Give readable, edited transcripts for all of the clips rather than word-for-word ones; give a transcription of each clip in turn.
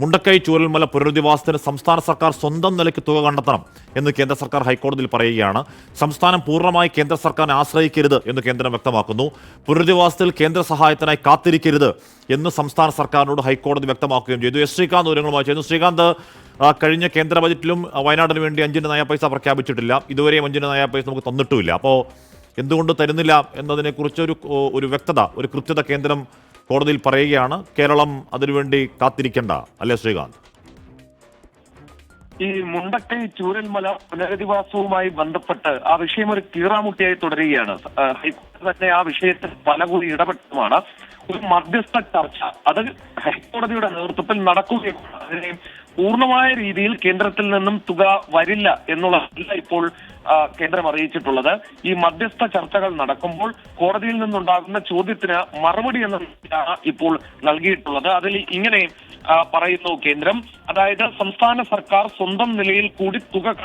മുണ്ടക്കൈ ചൂരൽമല പുനരധിവാസത്തിന് സംസ്ഥാന സർക്കാർ സ്വന്തം നിലയ്ക്ക് തുക കണ്ടെത്തണം എന്ന് കേന്ദ്ര സർക്കാർ ഹൈക്കോടതിയിൽ പറയുകയാണ്. സംസ്ഥാനം പൂർണ്ണമായി കേന്ദ്ര സർക്കാരിനെ ആശ്രയിക്കരുത് എന്ന് കേന്ദ്രം വ്യക്തമാക്കുന്നു. പുനരധിവാസത്തിൽ കേന്ദ്ര സഹായത്തിനായി കാത്തിരിക്കരുത് എന്ന് സംസ്ഥാന സർക്കാരിനോട് ഹൈക്കോടതി വ്യക്തമാക്കുകയും ചെയ്തു. എസ് ശ്രീകാന്ത് വിവരങ്ങളുമായി ചെയ്യുന്നു. ശ്രീകാന്ത്, കഴിഞ്ഞ കേന്ദ്ര ബജറ്റിലും വയനാടിന് വേണ്ടി 5 നയ പൈസ പ്രഖ്യാപിച്ചിട്ടില്ല. ഇതുവരെയും 5 നയ പൈസ നമുക്ക് തന്നിട്ടുമില്ല. അപ്പോൾ എന്തുകൊണ്ട് തരുന്നില്ല എന്നതിനെക്കുറിച്ച് ഒരു വ്യക്തത, ഒരു കൃത്യത കേന്ദ്രം കോടതിയിൽ പറയുകയാണ്. കേരളം അതിനുവേണ്ടി കാത്തിരിക്കേണ്ട, അല്ലേ ശ്രീകാന്ത്? ഈ മുണ്ടക്കൈ ചൂരൽമല പുനരധിവാസവുമായി ബന്ധപ്പെട്ട് ആ വിഷയം ഒരു കീറാമുട്ടിയായി തുടരുകയാണ്. ഹൈക്കോടതി തന്നെ ആ വിഷയത്തിൽ പലകുറി ഇടപെട്ടതുമാണ്. ഒരു മധ്യസ്ഥ ചർച്ച അത് ഹൈക്കോടതിയുടെ നേതൃത്വത്തിൽ നടക്കുകയാണ്. അതിനെ പൂർണ്ണമായ രീതിയിൽ കേന്ദ്രത്തിൽ നിന്നും തുക വരില്ല എന്നുള്ളതല്ല ഇപ്പോൾ കേന്ദ്രം അറിയിച്ചിട്ടുള്ളത്. ഈ മധ്യസ്ഥ ചർച്ചകൾ നടക്കുമ്പോൾ കോടതിയിൽ നിന്നുണ്ടാകുന്ന ചോദ്യത്തിന് മറുപടി എന്നാണ് ഇപ്പോൾ നൽകിയിട്ടുള്ളത്. അതിൽ ഇങ്ങനെ പറയുന്നു കേന്ദ്രം, അതായത് സംസ്ഥാന സർക്കാർ സ്വന്തം നിലയിൽ കൂടി തുക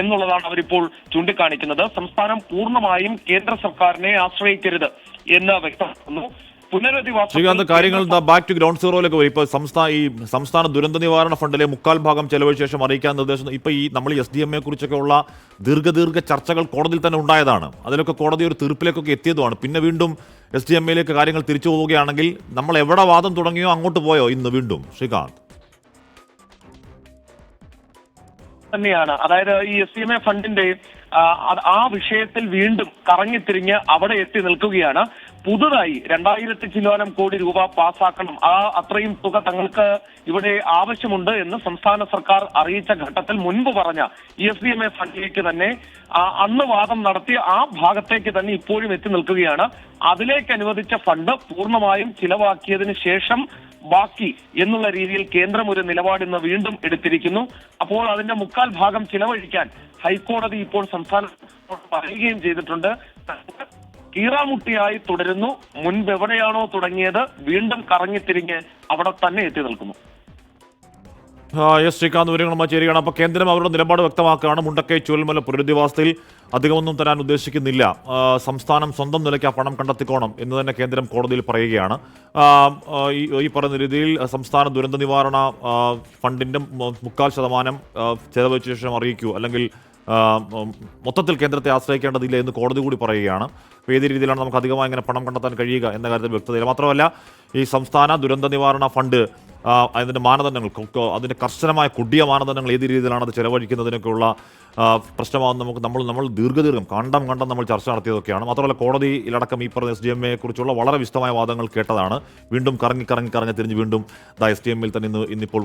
എന്നുള്ളതാണ് അവരിപ്പോൾ ചൂണ്ടിക്കാണിക്കുന്നത്. സംസ്ഥാനം പൂർണ്ണമായും കേന്ദ്ര സർക്കാരിനെ ആശ്രയിക്കരുത് എന്ന് വ്യക്തമാക്കുന്നു. ശ്രീകാന്ത്, കാര്യങ്ങൾ ബാക്ക് ടു ഗ്രൗണ്ട് സീറോയിലേക്ക് വരും. ഇപ്പോൾ സംസ്ഥാന ദുരന്ത നിവാരണ ഫണ്ടിലെ 3/4 ഭാഗം ചെലവഴിച്ച ശേഷം അറിയിക്കാൻ നിർദ്ദേശം. ഇപ്പോൾ നമ്മൾ SDMA കുറിച്ചൊക്കെ ഉള്ള ദീർഘ ചർച്ചകൾ കോടതിയിൽ തന്നെ ഉണ്ടായതാണ്. അതിലൊക്കെ കോടതി ഒരു തീർപ്പിലേക്കൊക്കെ എത്തിയതുമാണ്. പിന്നെ വീണ്ടും SDMAയിലേക്ക് കാര്യങ്ങൾ തിരിച്ചു പോവുകയാണെങ്കിൽ നമ്മൾ എവിടെ വാദം തുടങ്ങിയോ അങ്ങോട്ട് പോയോ ഇന്ന് വീണ്ടും? ശ്രീകാന്ത് തന്നെയാണ്, അതായത് ഈ SDMA ഫണ്ടിന്റെ ആ വിഷയത്തിൽ വീണ്ടും കറങ്ങിത്തിരിഞ്ഞ് അവിടെ എത്തി നിൽക്കുകയാണ്. പുതുതായി 2000 ചില്ലോനം കോടി രൂപ പാസ്സാക്കണം, അത്രയും തുക തങ്ങൾക്ക് ഇവിടെ ആവശ്യമുണ്ട് എന്ന് സംസ്ഥാന സർക്കാർ അറിയിച്ച ഘട്ടത്തിൽ മുൻപ് പറഞ്ഞ SDMA ഫണ്ടിലേക്ക് തന്നെ അന്ന് വാദം നടത്തിയ ആ ഭാഗത്തേക്ക് തന്നെ ഇപ്പോഴും എത്തി നിൽക്കുകയാണ്. അതിലേക്ക് അനുവദിച്ച ഫണ്ട് പൂർണ്ണമായും ചിലവാക്കിയതിന് ശേഷം ബാക്കി എന്നുള്ള രീതിയിൽ കേന്ദ്രം ഒരു നിലപാട് ഇന്ന് വീണ്ടും എടുത്തിരിക്കുന്നു. അപ്പോൾ അതിന്റെ 3/4 ഭാഗം ചിലവഴിക്കാൻ ഹൈക്കോടതി ഇപ്പോൾ സംസ്ഥാനത്തോട് പറയുകയും ചെയ്തിട്ടുണ്ട്. കീറാമുട്ടിയായി തുടരുന്നു. മുൻപ് എവിടെയാണോ തുടങ്ങിയത് വീണ്ടും കറങ്ങിത്തിരിഞ്ഞ് അവിടെ തന്നെ എത്തി നിൽക്കുന്നു. എസ് ശ്രീകാന്ത് വിവരങ്ങളുമായി ചേരുകയാണ്. അപ്പോൾ കേന്ദ്രം അവരുടെ നിലപാട് വ്യക്തമാക്കുകയാണ്. മുണ്ടക്കൈ ചൂരൽമല പുനരധിവാസത്തിൽ അധികമൊന്നും തരാൻ ഉദ്ദേശിക്കുന്നില്ല. സംസ്ഥാനം സ്വന്തം നിലയ്ക്ക് ആ പണം കണ്ടെത്തിക്കോണം എന്ന് തന്നെ കേന്ദ്രം കോടതിയിൽ പറയുകയാണ്. ഈ പറയുന്ന രീതിയിൽ സംസ്ഥാന ദുരന്ത നിവാരണ ഫണ്ടിൻ്റെ 3/4% ചെലവഴിച്ച ശേഷം അറിയിക്കൂ, അല്ലെങ്കിൽ മൊത്തത്തിൽ കേന്ദ്രത്തെ ആശ്രയിക്കേണ്ടതില്ല എന്ന് കോടതി കൂടി പറയുകയാണ്. അപ്പോൾ ഏത് രീതിയിലാണ് നമുക്ക് അധികമായി ഇങ്ങനെ പണം കണ്ടെത്താൻ കഴിയുക എന്ന കാര്യത്തിൽ വ്യക്തതയില്ല. മാത്രമല്ല, ഈ സംസ്ഥാന ദുരന്ത നിവാരണ ഫണ്ട് അതിൻ്റെ മാനദണ്ഡങ്ങൾ, അതിൻ്റെ കർശനമായ കൊടിയ മാനദണ്ഡങ്ങൾ ഏത് രീതിയിലാണ് അത് ചെലവഴിക്കുന്നതിനൊക്കെയുള്ള പ്രശ്നമാകുന്ന നമുക്ക് നമ്മൾ ദീർഘം കണ്ടം നമ്മൾ ചർച്ച നടത്തിയതൊക്കെയാണ്. മാത്രമല്ല, കോടതിയിലടക്കം ഈ പറഞ്ഞ SDMA കുറിച്ചുള്ള വളരെ വിശദമായ വാദങ്ങൾ കേട്ടതാണ്. വീണ്ടും കറങ്ങി തിരിഞ്ഞ് വീണ്ടും SDMAയിൽ തന്നെ ഇന്നിപ്പോൾ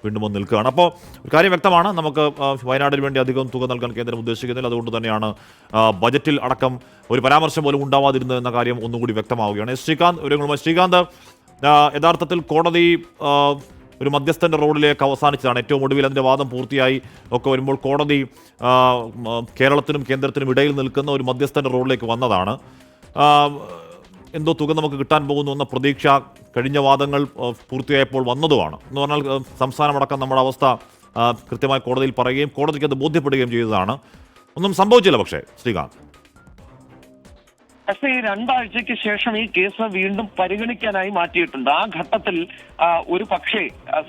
വീണ്ടും വന്ന് നിൽക്കുകയാണ്. അപ്പോൾ ഒരു കാര്യം വ്യക്തമാണ്, നമുക്ക് വയനാടിന് വേണ്ടി അധികം തുക നൽകാൻ കേന്ദ്രം ഉദ്ദേശിക്കുന്നില്ല. അതുകൊണ്ട് തന്നെയാണ് ബജറ്റിൽ അടക്കം ഒരു പരാമർശം പോലും ഉണ്ടാവാതിരുന്നത് എന്ന കാര്യം ഒന്നുകൂടി വ്യക്തമാവുകയാണ്. ശ്രീകാന്ത്, യഥാർത്ഥത്തിൽ കോടതി ഒരു മധ്യസ്ഥൻ്റെ റോഡിലേക്ക് അവസാനിച്ചതാണ്. ഏറ്റവും ഒടുവിൽ അതിൻ്റെ വാദം പൂർത്തിയായി ഒക്കെ വരുമ്പോൾ കോടതി കേരളത്തിനും കേന്ദ്രത്തിനും ഇടയിൽ നിൽക്കുന്ന ഒരു മധ്യസ്ഥൻ്റെ റോഡിലേക്ക് വന്നതാണ്. എന്തോ തുക നമുക്ക് കിട്ടാൻ പോകുന്നു എന്ന പ്രതീക്ഷ കഴിഞ്ഞ വാദങ്ങൾ പൂർത്തിയായപ്പോൾ വന്നതുമാണ്. എന്ന് പറഞ്ഞാൽ സംസ്ഥാനമടക്കം നമ്മുടെ അവസ്ഥ കൃത്യമായി കോടതിയിൽ പറയുകയും കോടതിക്ക് അത് ബോധ്യപ്പെടുകയും ചെയ്തതാണ്. ഒന്നും സംഭവിച്ചില്ല. പക്ഷേ ശ്രീകാന്ത്, പക്ഷേ ഈ 2 ആഴ്ചയ്ക്ക് ശേഷം ഈ കേസ് വീണ്ടും പരിഗണിക്കാനായി മാറ്റിയിട്ടുണ്ട്. ആ ഘട്ടത്തിൽ ഒരു പക്ഷേ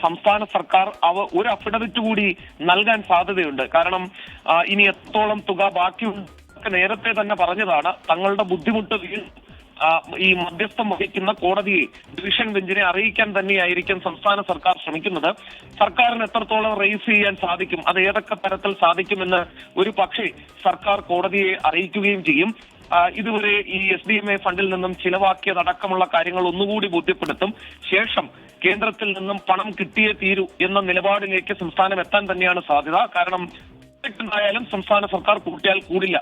സംസ്ഥാന സർക്കാർ ഒരു അഫിഡവിറ്റ് കൂടി നൽകാൻ സാധ്യതയുണ്ട്. കാരണം ഇനി എത്രത്തോളം തുക ബാക്കിയുണ്ട് നേരത്തെ തന്നെ പറഞ്ഞതാണ്. തങ്ങളുടെ ബുദ്ധിമുട്ട് വീണ്ടും ഈ മധ്യസ്ഥം വഹിക്കുന്ന കോടതിയെ, ഡിവിഷൻ ബെഞ്ചിനെ അറിയിക്കാൻ തന്നെയായിരിക്കും സംസ്ഥാന സർക്കാർ ശ്രമിക്കുന്നത്. സർക്കാരിന് എത്രത്തോളം റേസ് ചെയ്യാൻ സാധിക്കും, അത് ഏതൊക്കെ തരത്തിൽ സാധിക്കുമെന്ന് ഒരു പക്ഷേ സർക്കാർ കോടതിയെ അറിയിക്കുകയും ചെയ്യും. ഇതുവരെ ഈ SDMA ഫണ്ടിൽ നിന്നും ചിലവാക്കിയതടക്കമുള്ള കാര്യങ്ങൾ ഒന്നുകൂടി ബോധ്യപ്പെടുത്തും. ശേഷം കേന്ദ്രത്തിൽ നിന്നും പണം കിട്ടിയേ തീരൂ എന്ന നിലപാടിലേക്ക് സംസ്ഥാനം എത്താൻ തന്നെയാണ് സാധ്യത. കാരണം ായാലും സംസ്ഥാന സർക്കാർ കൂട്ടിയാൽ കൂടില്ല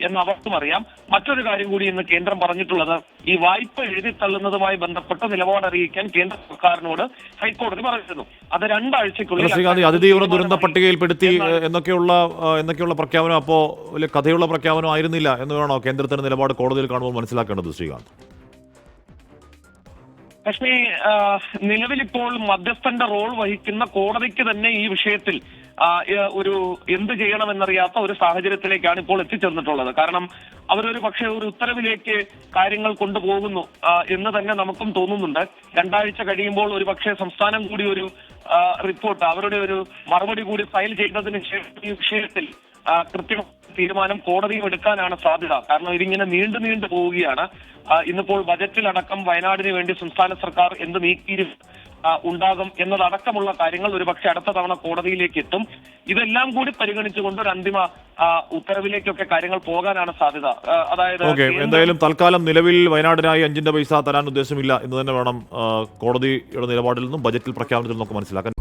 എന്ന് അവർക്കും അറിയാം. മറ്റൊരു കാര്യം കൂടി ഇന്ന് കേന്ദ്രം പറഞ്ഞിട്ടുള്ളത്, ഈ വായ്പ എഴുതി തള്ളുന്നതുമായി ബന്ധപ്പെട്ട നിലപാട് അറിയിക്കാൻ കേന്ദ്ര സർക്കാരിനോട് ഹൈക്കോടതി പറഞ്ഞിരുന്നു. അത് 2 ആഴ്ചക്കുള്ളിൽ അതിതീവ്ര ദുരന്ത പട്ടികയിൽപ്പെടുത്തി എന്നൊക്കെയുള്ള പ്രഖ്യാപനം അപ്പോൾ വലിയ കഥയുള്ള പ്രഖ്യാപനം ആയിരുന്നില്ല എന്ന് വേണോ കേന്ദ്രത്തിന്റെ നിലപാട് കോടതിയിൽ കാണുമ്പോൾ മനസ്സിലാക്കേണ്ടത്? ശ്രീകാന്ത്, പക്ഷേ നിലവിലിപ്പോൾ മധ്യസ്ഥന്റെ റോൾ വഹിക്കുന്ന കോടതിക്ക് തന്നെ ഈ വിഷയത്തിൽ ഒരു എന്ത് ചെയ്യണമെന്നറിയാത്ത ഒരു സാഹചര്യത്തിലേക്കാണ് ഇപ്പോൾ എത്തിച്ചേർന്നിട്ടുള്ളത്. കാരണം അവരൊരു പക്ഷേ ഒരു ഉത്തരവിലേക്ക് കാര്യങ്ങൾ കൊണ്ടുപോകുന്നു എന്ന് തന്നെ നമുക്കും തോന്നുന്നുണ്ട്. 2 ആഴ്ച കഴിയുമ്പോൾ ഒരു പക്ഷേ സംസ്ഥാനം കൂടി ഒരു റിപ്പോർട്ട്, അവരുടെ ഒരു മറുപടി കൂടി ഫയൽ ചെയ്തതിന് ശേഷം ഈ വിഷയത്തിൽ കൃത്യമായ തീരുമാനം കോടതിയും എടുക്കാനാണ് സാധ്യത. കാരണം ഇതിങ്ങനെ നീണ്ടു പോവുകയാണ്. ഇന്നിപ്പോൾ ബജറ്റിലടക്കം വയനാടിന് വേണ്ടി സംസ്ഥാന സർക്കാർ എന്ത് ഉണ്ടാകും എന്നതടക്കമുള്ള കാര്യങ്ങൾ ഒരുപക്ഷെ അടുത്ത തവണ കോടതിയിലേക്ക് എത്തും. ഇതെല്ലാം കൂടി പരിഗണിച്ചുകൊണ്ട് ഒരു അന്തിമ ഉത്തരവിലേക്കൊക്കെ കാര്യങ്ങൾ പോകാനാണ് സാധ്യത. അതായത് എന്തായാലും തൽക്കാലം നിലവിൽ വയനാടിനായി 5 പൈസ തരാൻ ഉദ്ദേശമില്ല എന്ന് തന്നെ വേണം കോടതിയുടെ നിലപാടിൽ നിന്നും ബജറ്റിൽ പ്രഖ്യാപനത്തിൽ നമുക്ക് മനസ്സിലാക്കാൻ.